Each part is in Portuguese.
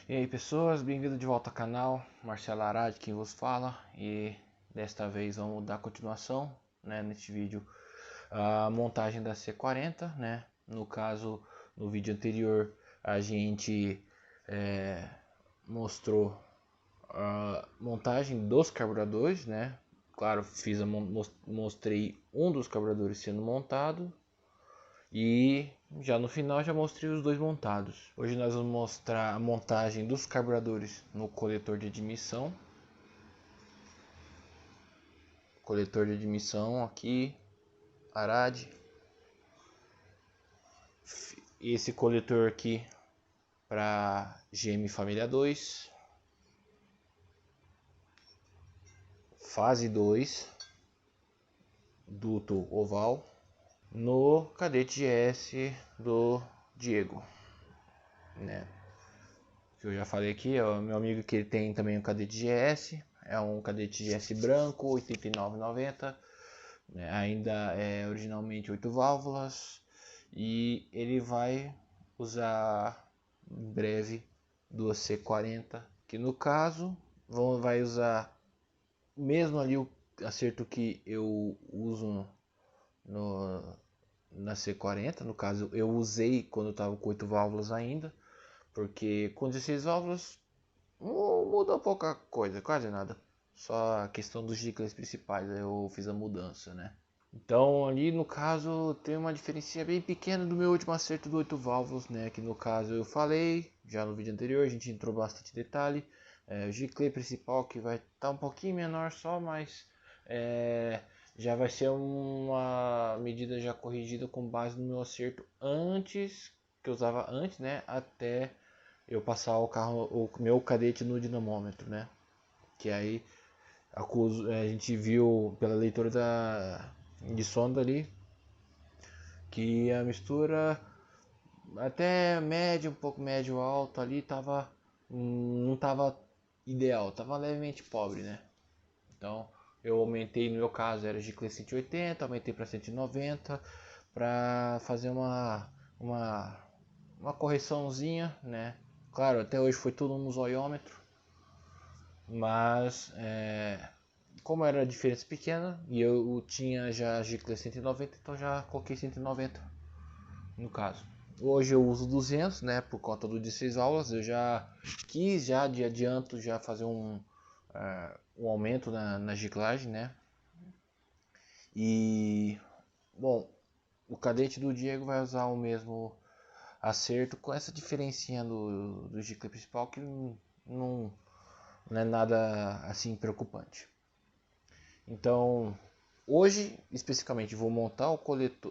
E aí pessoas, bem-vindo de volta ao canal, Marcelo Arad quem vos fala, e desta vez vamos dar continuação, né, neste vídeo, a montagem da C40, né. No caso, no vídeo anterior a gente mostrou a montagem dos carburadores, né. Claro, mostrei um dos carburadores sendo montado e já no final já mostrei os dois montados. Hoje nós vamos mostrar a montagem dos carburadores no coletor de admissão. Coletor de admissão aqui, Arad. Esse coletor aqui para GM Família 2. Fase 2. Duto oval. No Cadete GS do Diego, né? Que eu já falei aqui, é o meu amigo que ele tem também um Cadete GS, é um Cadete GS branco, 89,90, né? Ainda é originalmente 8 válvulas, e ele vai usar em breve duas C40, que no caso vai usar mesmo ali o acerto que eu uso na C40, no caso eu usei quando eu estava com 8 válvulas ainda, porque com 16 válvulas muda pouca coisa, quase nada. Só a questão dos jicles principais, eu fiz a mudança, né? Então ali no caso tem uma diferença bem pequena do meu último acerto do 8 válvulas, né? Que no caso eu falei, já no vídeo anterior a gente entrou bastante detalhe. O gicle principal que vai estar um pouquinho menor só, mas já vai ser uma medida já corrigida com base no meu acerto antes, que eu usava antes, né? Até eu passar o meu cadete no dinamômetro, né? Que aí a gente viu pela leitura de sonda ali que a mistura até médio, um pouco médio alto ali tava, não tava ideal, tava levemente pobre, né? Então eu aumentei, no meu caso era de 180, aumentei para 190 para fazer uma correçãozinha, né? Claro, até hoje foi tudo no zoiômetro, mas como era diferença pequena e eu tinha já Gicle 190, então já coloquei 190 no caso. Hoje eu uso 200, né, por conta do 16 aulas. Eu já quis já de adianto já fazer um aumento na giclagem, né? E bom, o cadete do Diego vai usar o mesmo acerto com essa diferencinha do gicle principal que não é nada assim preocupante. Então, hoje especificamente vou montar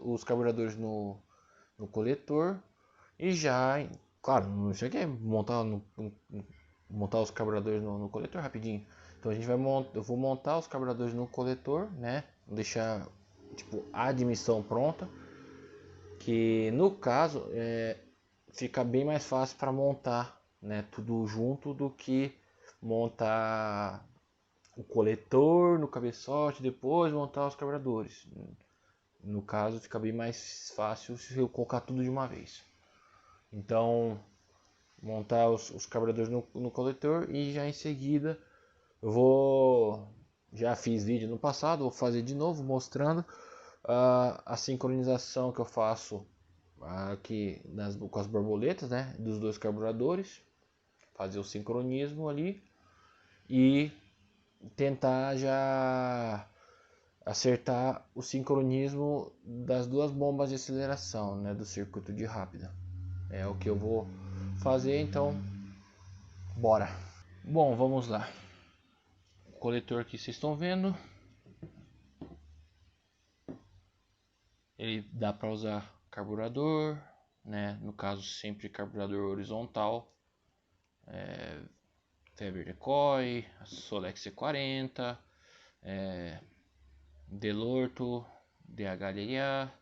os carburadores no coletor e já, claro, isso aqui é montar os carburadores no coletor rapidinho. Então a gente eu vou montar os carburadores no coletor, né? Deixar tipo a admissão pronta, que no caso fica bem mais fácil para montar, né? Tudo junto do que montar o coletor no cabeçote, depois montar os carburadores. No caso fica bem mais fácil se eu colocar tudo de uma vez. Então montar os carburadores no coletor e já em seguida eu vou, já fiz vídeo no passado, vou fazer de novo mostrando a sincronização que eu faço aqui com as borboletas, né, dos dois carburadores, fazer o sincronismo ali e tentar já acertar o sincronismo das duas bombas de aceleração, né, do circuito de rápida. É o que eu vou fazer, então bora. Bom, vamos lá. O coletor que vocês estão vendo, ele dá para usar carburador, né? No caso sempre carburador horizontal, Weber Decoy, Solex C40, Delorto, DHLA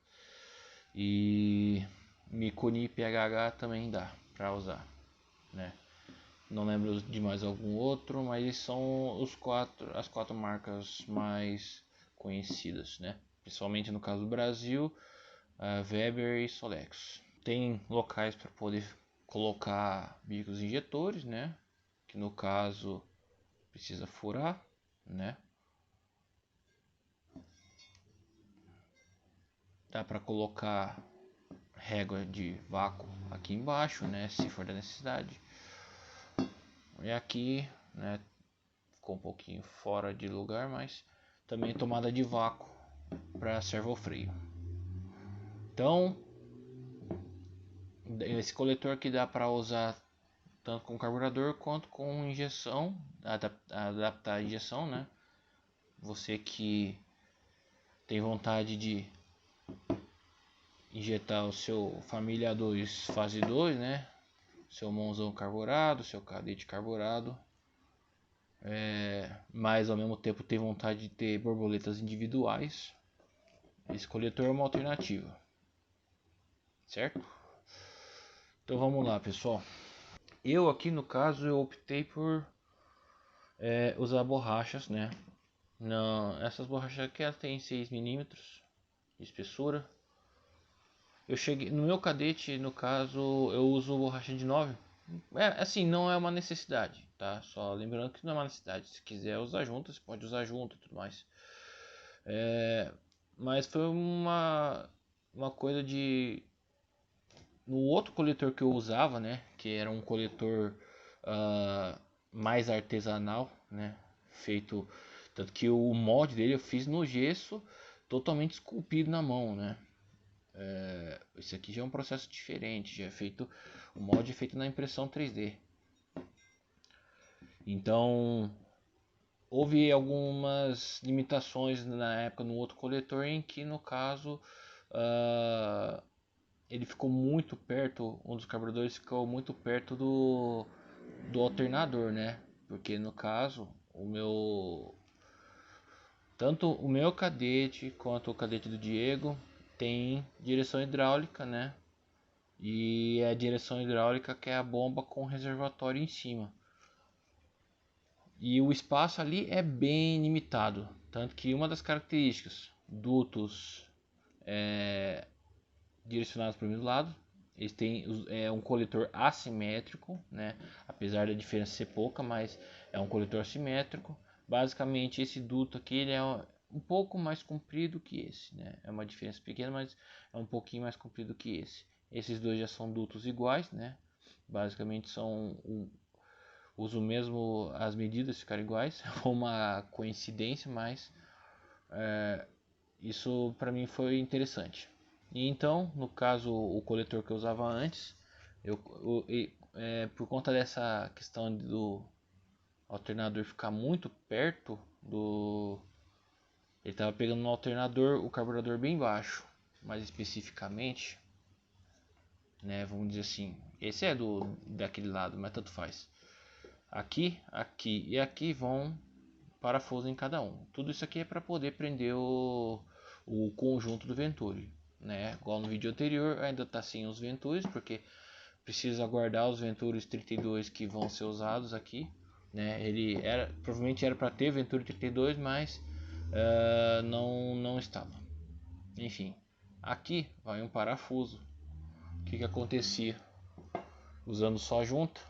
e Mikuni PHH também dá para usar, né? Não lembro de mais algum outro, mas esses são as quatro marcas mais conhecidas, né? Principalmente no caso do Brasil, Weber e Solex. Tem locais para poder colocar bicos injetores, né? Que no caso precisa furar, né? Dá para colocar régua de vácuo aqui embaixo, né? Se for da necessidade. E aqui, né? Ficou um pouquinho fora de lugar, mas também tomada de vácuo para servofreio. Então, esse coletor aqui dá para usar tanto com carburador quanto com injeção, adaptar a injeção, né? Você que tem vontade de injetar o seu família 2 fase 2, né? Seu monzão carburado, seu cadete carburado, mas ao mesmo tempo tem vontade de ter borboletas individuais. Esse coletor é uma alternativa, certo? Então vamos lá, pessoal. Eu aqui no caso eu optei por usar borrachas, né? Não, essas borrachas aqui elas têm 6 milímetros de espessura. Eu cheguei no meu cadete, no caso, eu uso borracha de 9. Assim, não é uma necessidade, tá? Só lembrando que não é uma necessidade. Se quiser usar junto, você pode usar junto e tudo mais. Mas foi uma coisa de no outro coletor que eu usava, né, que era um coletor mais artesanal, né, feito tanto que o molde dele eu fiz no gesso, totalmente esculpido na mão, né. Esse aqui já é um processo diferente, já é feito o molde é feito na impressão 3D. Então houve algumas limitações na época no outro coletor em que no caso ele ficou muito perto, um dos carburadores ficou muito perto do alternador, né? Porque no caso, tanto o meu cadete quanto o cadete do Diego tem direção hidráulica, né? E é a direção hidráulica que é a bomba com reservatório em cima. E o espaço ali é bem limitado, tanto que uma das características dutos direcionados para o mesmo lado. Eles têm um coletor assimétrico, né? Apesar da diferença ser pouca, mas é um coletor assimétrico. Basicamente esse duto aqui ele é um pouco mais comprido que esse, né? É uma diferença pequena, mas é um pouquinho mais comprido que esse. Esses dois já são dutos iguais, né? Basicamente uso mesmo as medidas ficaram iguais, uma coincidência, mas isso para mim foi interessante. E então, no caso, o coletor que eu usava antes, por conta dessa questão do alternador ficar muito perto do. Ele estava pegando no alternador o carburador bem baixo, mais especificamente, né? Vamos dizer assim, esse é daquele lado, mas tanto faz. Aqui, aqui e aqui vão parafuso em cada um. Tudo isso aqui é para poder prender o conjunto do Venturi, né? Igual no vídeo anterior, ainda está sem os Venturis, porque precisa guardar os Venturis 32 que vão ser usados aqui, né? Provavelmente era para ter Venturi 32, mas não estava. Enfim, aqui vai um parafuso. O que acontecia? Usando só junta,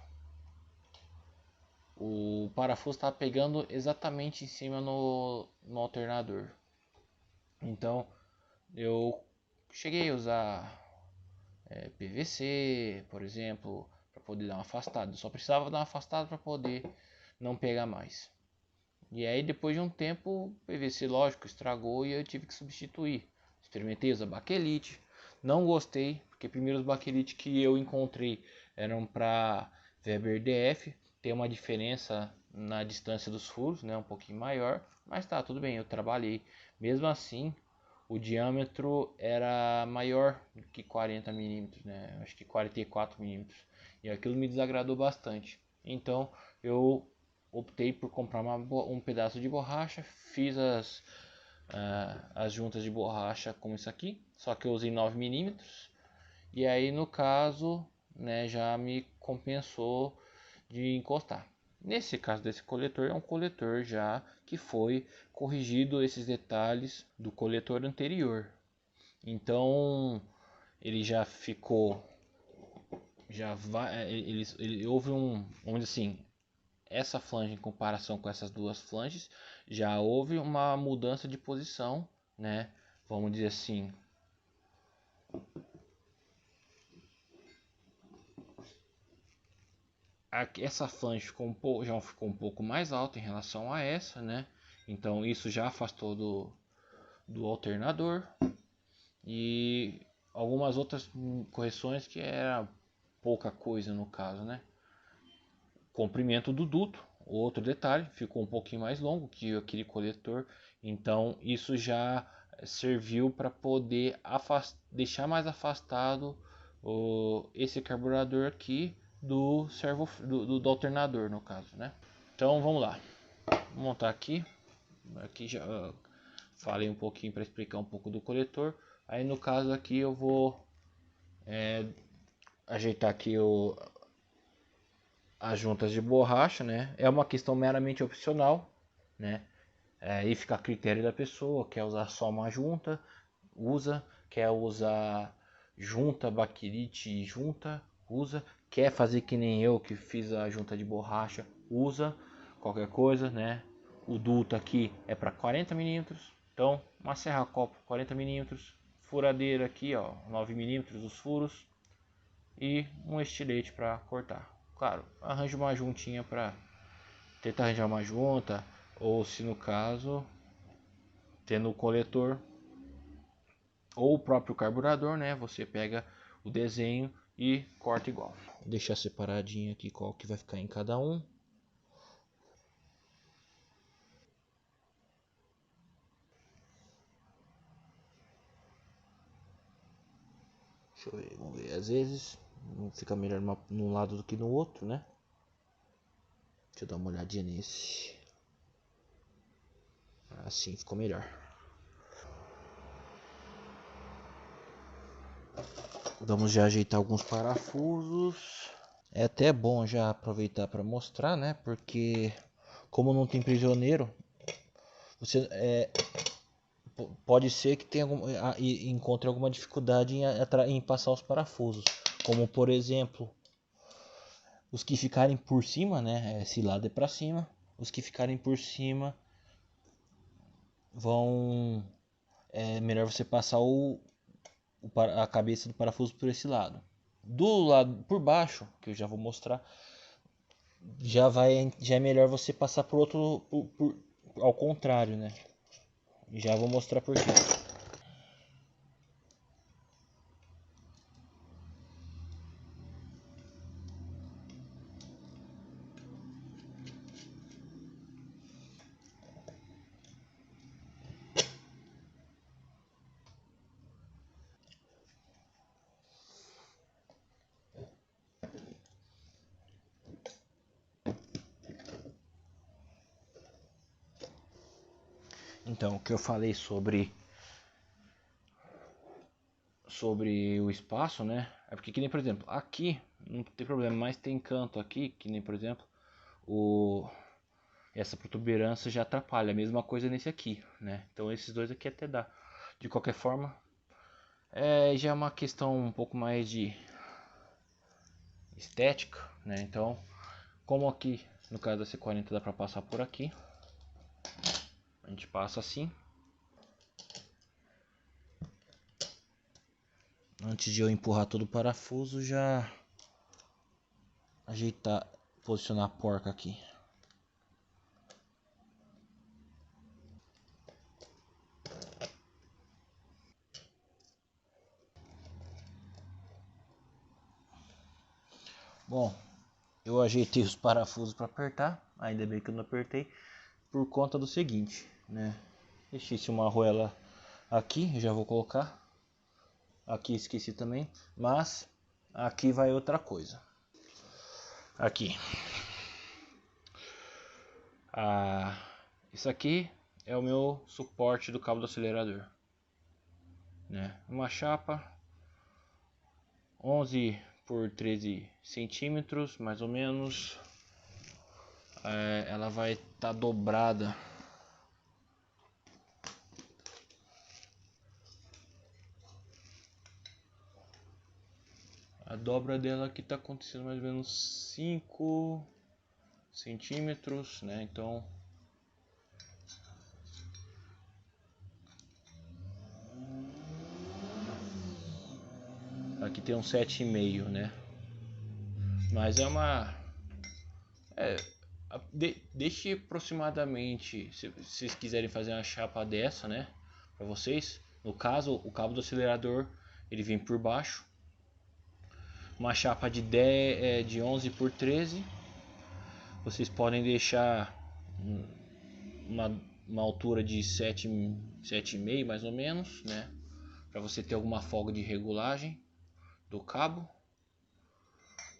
o parafuso estava pegando exatamente em cima no alternador. Então eu cheguei a usar PVC, por exemplo, para poder dar uma afastada. Eu só precisava dar uma afastada para poder não pegar mais. E aí depois de um tempo, o PVC lógico estragou e eu tive que substituir. Experimentei usar baquelite, não gostei, porque primeiro os baquelite que eu encontrei eram para Weber DF, tem uma diferença na distância dos furos, né, um pouquinho maior, mas tá, tudo bem, eu trabalhei. Mesmo assim, o diâmetro era maior do que 40 milímetros, né, acho que 44 milímetros, e aquilo me desagradou bastante. Então eu optei por comprar um pedaço de borracha, fiz as juntas de borracha como isso aqui, só que eu usei 9 milímetros, e aí no caso, né, já me compensou de encostar. Nesse caso desse coletor, é um coletor já que foi corrigido esses detalhes do coletor anterior. Então ele já ficou já vai, houve vamos dizer assim, essa flange em comparação com essas duas flanges, já houve uma mudança de posição, né? Vamos dizer assim, essa flange já ficou um pouco mais alta em relação a essa, né? Então isso já afastou do alternador, e algumas outras correções que era pouca coisa no caso, né? Comprimento do duto, outro detalhe, ficou um pouquinho mais longo que aquele coletor, então isso já serviu para poder deixar mais afastado esse carburador aqui do servo do alternador, no caso, né? Então vamos lá, vou montar aqui já falei um pouquinho para explicar um pouco do coletor. Aí no caso aqui eu vou ajeitar aqui as juntas de borracha, né? É uma questão meramente opcional, né? Aí fica a critério da pessoa, quer usar só uma junta, usa, quer usar junta, baquelite junta, usa, quer fazer que nem eu que fiz a junta de borracha, usa, qualquer coisa, né? O duto aqui é para 40 milímetros, então uma serra copo 40 milímetros, furadeira aqui, ó, 9 milímetros os furos e um estilete para cortar. Claro, arranje uma juntinha para tentar arranjar uma junta, ou se no caso tendo o coletor ou o próprio carburador, né? Você pega o desenho e corta igual. Vou deixar separadinho aqui qual que vai ficar em cada um. Deixa eu ver, vamos ver. Às vezes não fica melhor num lado do que no outro, né? Deixa eu dar uma olhadinha nesse. Assim ficou melhor. Vamos já ajeitar alguns parafusos. É até bom já aproveitar para mostrar, né? Porque como não tem prisioneiro, você pode ser que tenha encontre alguma dificuldade em passar os parafusos, como por exemplo os que ficarem por cima, né? Esse lado é para cima. Os que ficarem por cima vão melhor você passar a cabeça do parafuso por esse lado. Do lado por baixo, que eu já vou mostrar, já é melhor você passar por outro ao contrário, né? Já vou mostrar por quê. Então, o que eu falei sobre o espaço, né? É porque que nem, por exemplo, aqui não tem problema, mas tem canto aqui, que nem, por exemplo, essa protuberância já atrapalha. A mesma coisa nesse aqui, né? Então esses dois aqui até dá. De qualquer forma, já é uma questão um pouco mais de estética, né? Então, como aqui no caso da C40 dá para passar por aqui, a gente passa assim. Antes de eu empurrar todo o parafuso, já ajeitar, posicionar a porca aqui. Bom, eu ajeitei os parafusos para apertar, ainda bem que eu não apertei, por conta do seguinte, né? Deixei uma arruela aqui, já vou colocar. Aqui esqueci também, mas aqui vai outra coisa. Aqui. Isso aqui é o meu suporte do cabo do acelerador, né? Uma chapa 11 por 13 centímetros, mais ou menos. Ela vai estar dobrada A dobra dela aqui está acontecendo mais ou menos 5 centímetros, né? Então aqui tem um 7,5, né? Mas é uma deixe aproximadamente, se vocês quiserem fazer uma chapa dessa, né, para vocês. No caso, o cabo do acelerador ele vem por baixo. Uma chapa de 10, de 11 por 13. Vocês podem deixar uma altura de 7,5 mais ou menos, né, para você ter alguma folga de regulagem do cabo.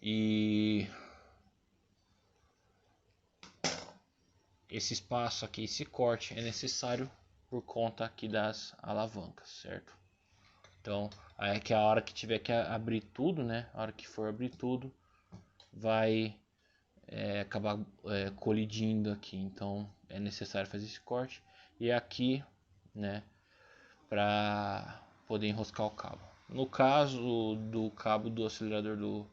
E esse espaço aqui, esse corte é necessário por conta aqui das alavancas, certo? Então, aí é que a hora que tiver que abrir tudo, né? A hora que for abrir tudo, vai acabar colidindo aqui. Então, é necessário fazer esse corte. E aqui, né? Para poder enroscar o cabo. No caso do cabo do acelerador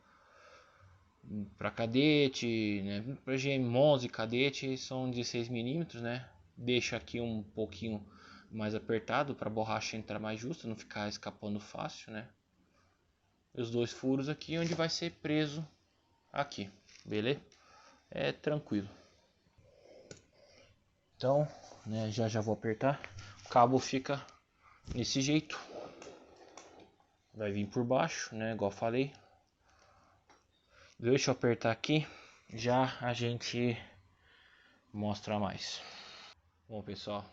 para cadete, né? Para GM11 cadete são 16 milímetros, né? Deixa aqui um pouquinho mais apertado para a borracha entrar mais justa, não ficar escapando fácil, né? E os dois furos aqui onde vai ser preso aqui, beleza? É tranquilo. Então, né, já vou apertar. O cabo fica nesse jeito. Vai vir por baixo, né, igual falei. Deixa eu apertar aqui, já a gente mostra mais. Bom, pessoal,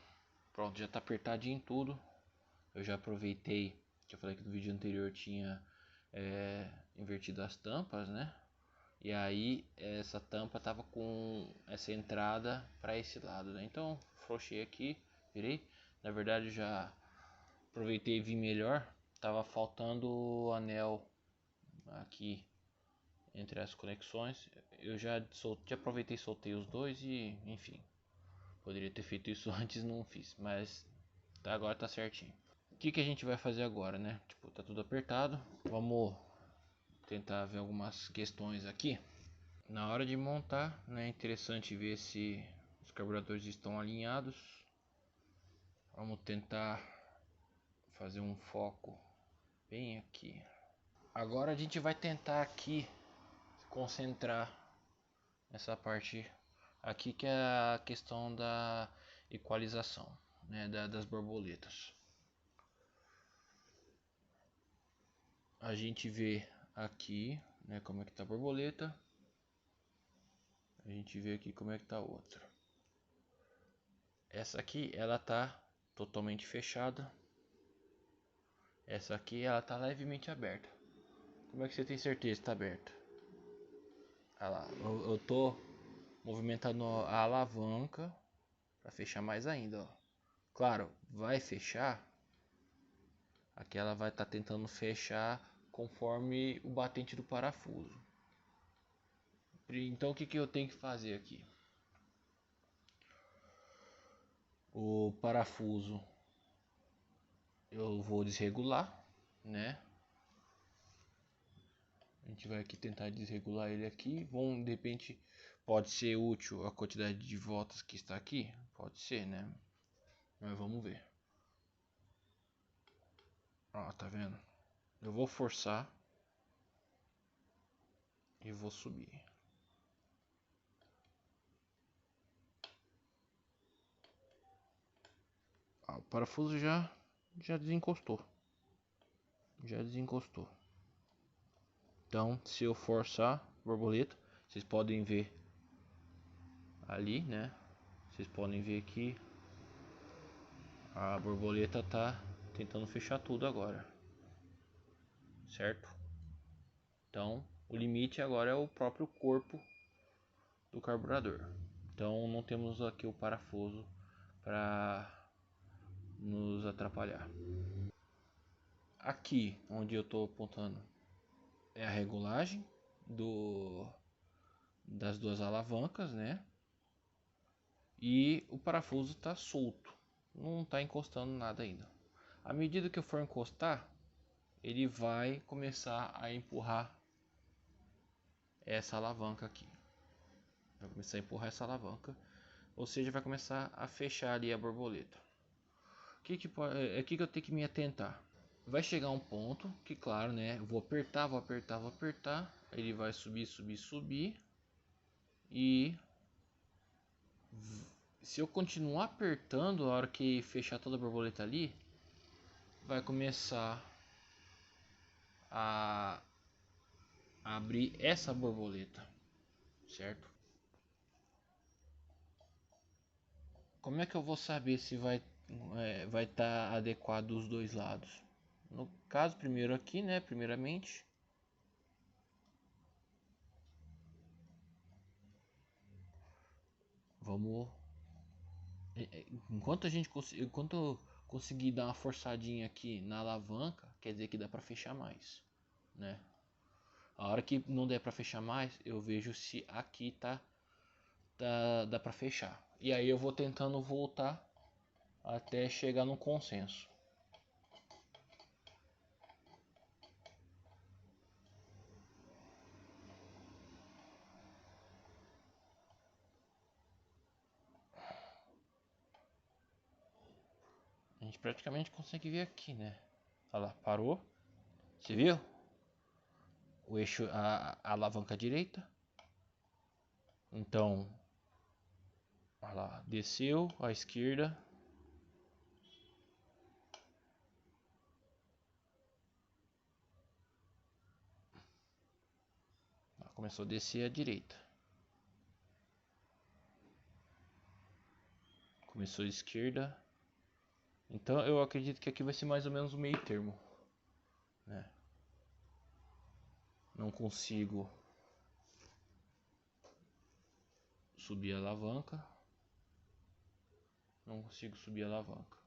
pronto, já tá apertadinho tudo. Eu já aproveitei que eu falei que no vídeo anterior tinha invertido as tampas, né? E aí essa tampa tava com essa entrada para esse lado, né? Então frouxei aqui, virei. Na verdade já aproveitei e vi melhor. Tava faltando o anel aqui entre as conexões. Eu já aproveitei e soltei os dois e enfim. Poderia ter feito isso antes, não fiz, mas agora tá certinho. O que a gente vai fazer agora, né? Tipo, tá tudo apertado. Vamos tentar ver algumas questões aqui. Na hora de montar, né, é interessante ver se os carburadores estão alinhados. Vamos tentar fazer um foco bem aqui. Agora a gente vai tentar aqui concentrar nessa parte aqui que é a questão da equalização, né, das borboletas. A gente vê aqui, né, como é que tá a borboleta. A gente vê aqui como é que tá a outra. Essa aqui ela tá totalmente fechada. Essa aqui ela tá levemente aberta. Como é que você tem certeza que tá aberta? Olha lá, eu tô movimentando a alavanca para fechar mais ainda, ó. Claro, vai fechar. Aqui ela vai estar tentando fechar conforme o batente do parafuso. Então o que eu tenho que fazer aqui? O parafuso eu vou desregular, né? A gente vai aqui tentar desregular ele aqui. De repente pode ser útil a quantidade de voltas que está aqui, pode ser, né? Mas vamos ver. Ó, tá vendo? Eu vou forçar e vou subir. Ó, o parafuso já desencostou. Já desencostou. Então, se eu forçar borboleta, vocês podem ver ali, né? Vocês podem ver aqui a borboleta tá tentando fechar tudo agora, certo? Então, o limite agora é o próprio corpo do carburador. Então, não temos aqui o parafuso para nos atrapalhar. Aqui, onde eu estou apontando, é a regulagem das duas alavancas, né? E o parafuso está solto, não está encostando nada ainda. À medida que eu for encostar, ele vai começar a empurrar essa alavanca aqui. Vai começar a empurrar essa alavanca, ou seja, vai começar a fechar ali a borboleta. O que que eu tenho que me atentar? Vai chegar um ponto que, claro, né, eu vou apertar, ele vai subir, subir, subir, e se eu continuar apertando, a hora que fechar toda a borboleta ali, vai começar a abrir essa borboleta, certo? Como é que eu vou saber se vai estar adequado os dois lados? No caso, primeiro aqui, né, primeiramente, vamos, enquanto eu conseguir dar uma forçadinha aqui na alavanca, quer dizer que dá para fechar mais, né? A hora que não der para fechar mais, eu vejo se aqui dá para fechar. E aí eu vou tentando voltar até chegar no consenso. A gente praticamente consegue ver aqui, né? Olha lá, parou. Você viu? O eixo, a alavanca direita. Então, olha lá, desceu à esquerda. Começou a descer à direita. Começou à esquerda. Então eu acredito que aqui vai ser mais ou menos o meio termo, né? Não consigo subir a alavanca. Não consigo subir a alavanca.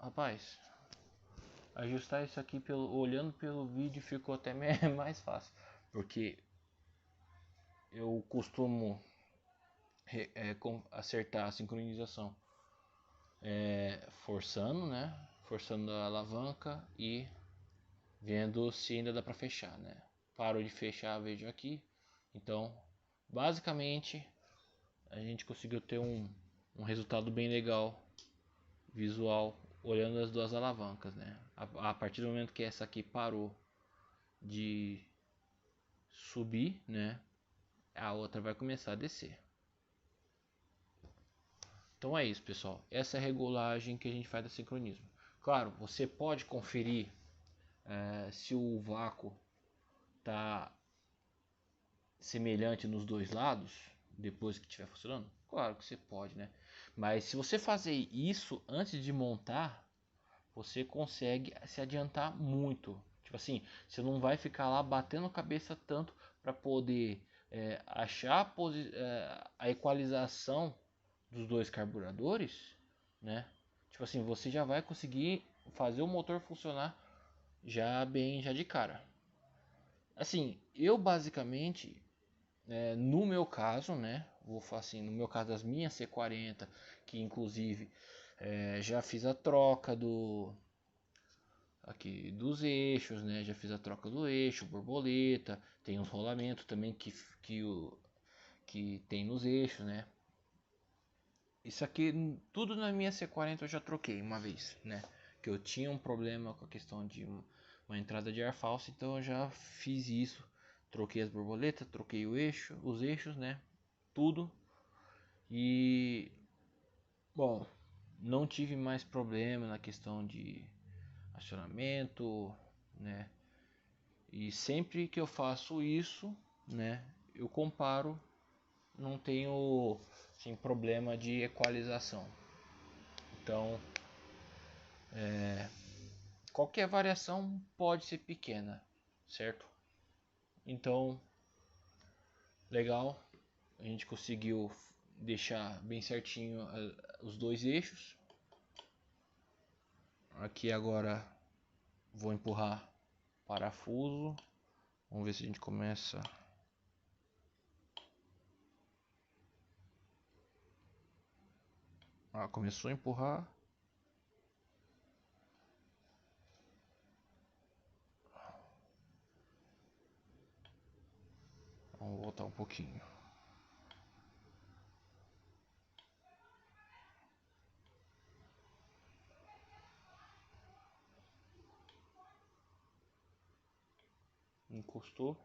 Rapaz, ajustar isso aqui olhando pelo vídeo ficou até mais fácil. Porque eu costumo acertar a sincronização forçando, né? Forçando a alavanca e vendo se ainda dá para fechar, né? Paro de fechar, vejo aqui. Então, basicamente, a gente conseguiu ter um resultado bem legal visual olhando as duas alavancas, né? A partir do momento que essa aqui parou de subir, né? A outra vai começar a descer. Então é isso, pessoal. Essa é a regulagem que a gente faz da sincronismo. Claro, você pode conferir se o vácuo tá semelhante nos dois lados depois que estiver funcionando. Claro que você pode, né? Mas se você fazer isso antes de montar, você consegue se adiantar muito. Tipo assim, você não vai ficar lá batendo a cabeça tanto para poder achar a equalização dos dois carburadores, né? Tipo assim, você já vai conseguir fazer o motor funcionar já de cara. Assim, eu basicamente, no meu caso, né? Vou falar assim, no meu caso das minhas C40, que inclusive já fiz a troca aqui dos eixos, né? Já fiz a troca do eixo, borboleta, tem uns rolamentos também que tem nos eixos, né? Isso aqui, tudo na minha C40 eu já troquei uma vez, né? Que eu tinha um problema com a questão de uma entrada de ar falso, então eu já fiz isso. Troquei as borboletas, troquei os eixos, né? Tudo. E, bom, não tive mais problema na questão de acionamento, né? E sempre que eu faço isso, né? Eu comparo, não tenho assim, problema de equalização. Então, qualquer variação pode ser pequena, certo? Então, legal, a gente conseguiu deixar bem certinho os dois eixos. Aqui agora vou empurrar parafuso. Vamos ver se a gente começa. Começou a empurrar. pouquinho. Encostou.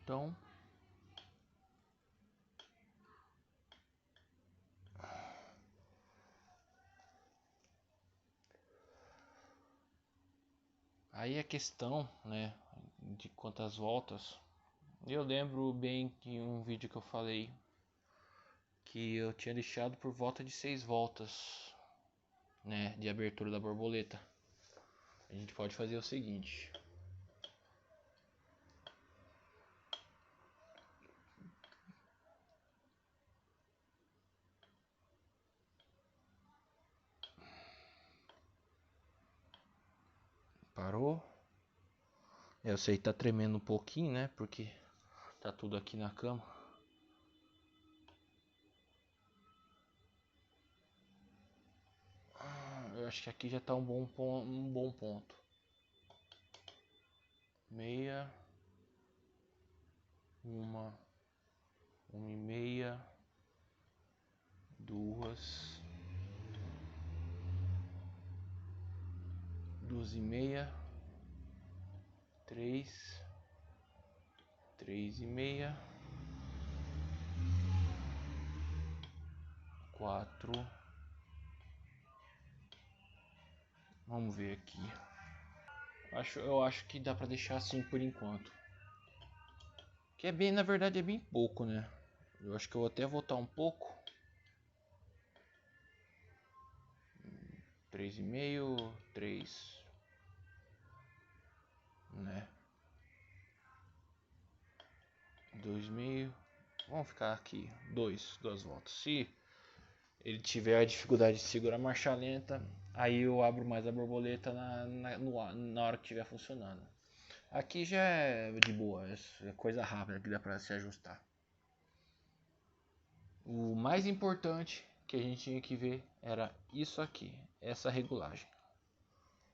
Então, aí a questão, né, de quantas voltas. Eu lembro bem que um vídeo que eu falei que eu tinha deixado por volta de 6 voltas, né, de abertura da borboleta. A gente pode fazer o seguinte. Parou. Eu sei que tá tremendo um pouquinho, né, porque tá tudo aqui na cama. Eu acho que aqui já tá um bom ponto. Meia. Uma e meia. Duas. 2,5. 3. 3,5. 4. Vamos ver aqui. Eu acho que dá pra deixar assim por enquanto. Que é bem, na verdade é bem pouco, né? Eu acho que eu vou até voltar um pouco. 3,5, 3, né? 2,5. Vamos ficar aqui, duas voltas. Se ele tiver a dificuldade de segurar a marcha lenta, aí eu abro mais a borboleta na hora que estiver funcionando. Aqui já é de boa, é coisa rápida que dá pra se ajustar. O mais importante que a gente tinha que ver era isso aqui, essa regulagem.